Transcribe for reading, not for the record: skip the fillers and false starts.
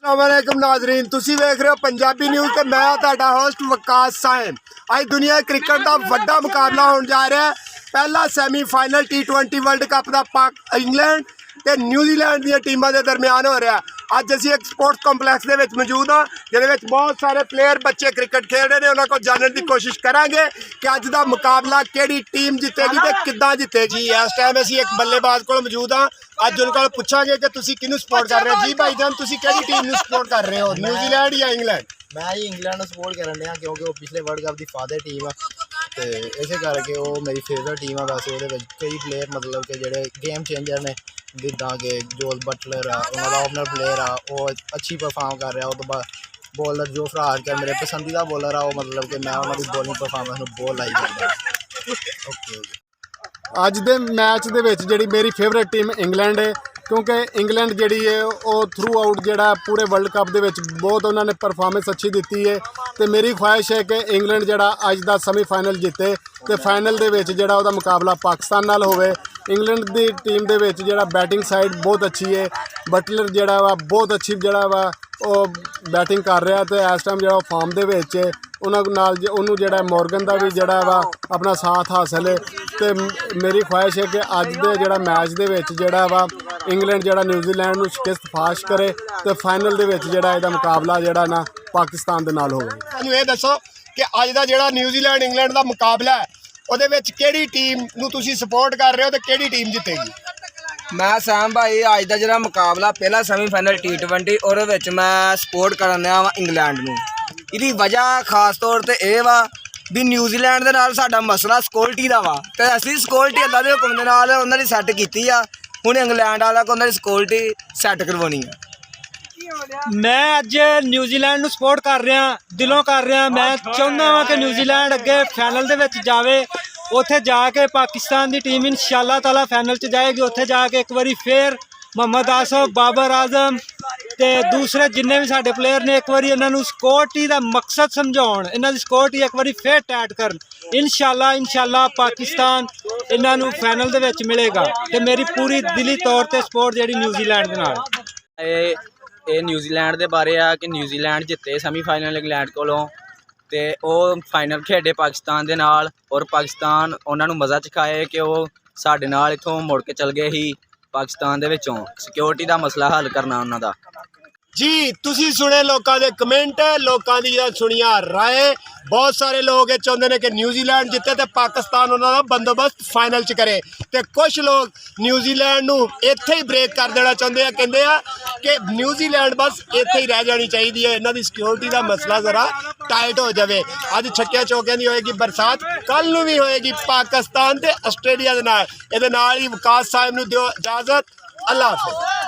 अस्सलामुअलैकुम नाजरीन, तुसी वेख रहे हो पंजाबी न्यूज़ ते मैं तुहाडा होस्ट वकास साइम। अज दुनिया क्रिकेट का वड्डा मुकाबला होने जा रहा है। पहला सैमीफाइनल T20 वर्ल्ड कप का पाक इंग्लैंड ते न्यूजीलैंड दी टीमां दे दरमियान हो रहा है। अज असीं एक स्पोर्ट्स कंपलैक्स दे विच मौजूद हाँ, जिहदे बहुत सारे प्लेयर बच्चे क्रिकेट खेल रहे हैं। उन्होंने को जानने की कोशिश करांगे कि अज का मुकाबला किहड़ी टीम जितेगी ते किद्दां जितेगी। इस टाइम असीं एक बल्लेबाज कोल मौजूद हाँ। अज उन्होंने को पूछांगे कि तुसीं किहनूं सपोर्ट कर रहे हो। जी भाईजान, तुसीं किहड़ी टीम नूं सपोर्ट कर रहे हो, न्यूजीलैंड या इंग्लैंड? मैं ही इंग्लैंड सपोर्ट करन दिया क्योंकि वो पिछले वर्ल्ड कप की फादर टीम है, तो इस करके वो मेरी फेवरेट टीम है। वैसे वो कई प्लेयर मतलब कि जोड़े गेम चेंजर ने, जिदा कि जोस बटलर आ, उन्होंने ओपनर प्लेयर आ, वो अच्छी परफॉर्म कर रहा है। उस बाद बॉलर जो फरार मेरे पसंदीदा बॉलर आ, वो मतलब कि मैं उन्होंने बॉलिंग परफॉर्मेंस बहुत लाइक करता। ओके, अज दे मैच दे विच जिहड़ी मेरी फेवरेट टीम इंग्लैंड है, क्योंकि इंग्लैंड जिहड़ी है वो थ्रू आउट जिहड़ा पूरे वर्ल्ड कप दे विच बहुत उन्होंने परफॉर्मेंस अच्छी दी है। तो मेरी ख्वाहिश है कि इंग्लैंड जिहड़ा अज दा सेमीफाइनल जिते तो फाइनल दे विच जिहड़ा उहदा मुकाबला पाकिस्तान नाल होवे। इंग्लैंड दी टीम दे विच जिहड़ा बैटिंग साइड बहुत अच्छी है। बटलर जिहड़ा वा बहुत अच्छी जिहड़ा वा वो बैटिंग कर रहा, तो इस टाइम जिहड़ा फॉर्म दे विच उन्होंने नाल उन्होंने जिहड़ा मॉर्गन का भी जिहड़ा वा अपना साथ हासिल है। तो मेरी ख्वाहिश है कि अज दे जिहड़ा मैच दे विच जिहड़ा वा इंग्लैंड जिहड़ा न्यूजीलैंड नूं शिकस्त फाश करे तो फाइनल दे विच जिहड़ा इहदा मुकाबला जिहड़ा ना पाकिस्तान दे नाल होवे। तुहानूं ये दसो कि अज दा जिहड़ा न्यूजीलैंड इंग्लैंड का मुकाबला है ਉਹਦੇ ਵਿੱਚ ਕਿਹੜੀ ਟੀਮ ਨੂੰ ਤੁਸੀਂ ਸਪੋਰਟ ਕਰ ਰਹੇ ਹੋ ਤੇ ਕਿਹੜੀ ਟੀਮ ਜਿੱਤੇਗੀ? मैं सैम भाई अज का जो मुकाबला पहला सैमीफाइनल T20 और मैं सपोर्ट करन दिया वा इंग्लैंड नूं। इहदी वजह खास तौर पर यह वा भी न्यूजीलैंड दे नाल साडा मसला सिक्योरिटी दा वा, ते असीं सिक्योरिटी अल्लाह दे हुक्म दे नाल उन्हां दी सैट कीती आ। हुण इंग्लैंड वाला को उन्हां दी सिक्योरिटी सैट करवानी है। मैं अज न्यूजीलैंड नूं सपोर्ट कर रहा, दिलों कर रहा। मैं चाहुंदा वां कि न्यूजीलैंड अगे फैनल दे विच जावे, उत्थे जाके पाकिस्तान की टीम इंशाअल्लाह ताला फैनल च जाएगी। उत्थे जाके एक बारी फिर मोहम्मद आसफ, बाबर आजम ते दूसरे जिन्ने भी साडे प्लेयर ने एक बारी इन्हां नूं सिक्योरिटी दा मकसद समझाउण, इन्हां दी सिक्योरिटी एक बारी फिर टाइट करन। इंशाअल्लाह पाकिस्तान इन्हां नूं फैनल दे विच मिलेगा। ते मेरी पूरी दिली तौर ते सपोर्ट जिहड़ी न्यूजीलैंड दे नाल। ये न्यूजीलैंड के बारे आ कि न्यूजीलैंड जिते सैमीफाइनल इंग्लैंड कोलों, तो वो फाइनल खेडे पाकिस्तान के नाल और पाकिस्तान उन्होंने मज़ा चखाए कि वो साढ़े नाल इत्थों मुड़ के चल गए ही पाकिस्तान दे विचों। सिक्योरिटी का मसला हल करना उन्हों का। जी, तुसी सुने लोगों के कमेंट, लोगों की सुनिया राय। बहुत सारे लोग ये चाहते हैं कि न्यूजीलैंड जिते तो पाकिस्तान उन्होंने बंदोबस्त फाइनल च करे, तो कुछ लोग न्यूजीलैंड नूं इत्थे ही ब्रेक कर देना चाहते हैं। कहते हैं कि न्यूजीलैंड बस इत्थे ही रह जानी चाहिए है, इन्हों की सिक्योरिटी का मसला जरा टाइट हो जाए। अज छक्किया चौकिया की होएगी बरसात, कल नूं भी होएगी पाकिस्तान ते आस्ट्रेलिया दे नाल। इहदे नाल ही वकास साहिब नूं दिओ इजाजत। अल्लाह हाफिज़।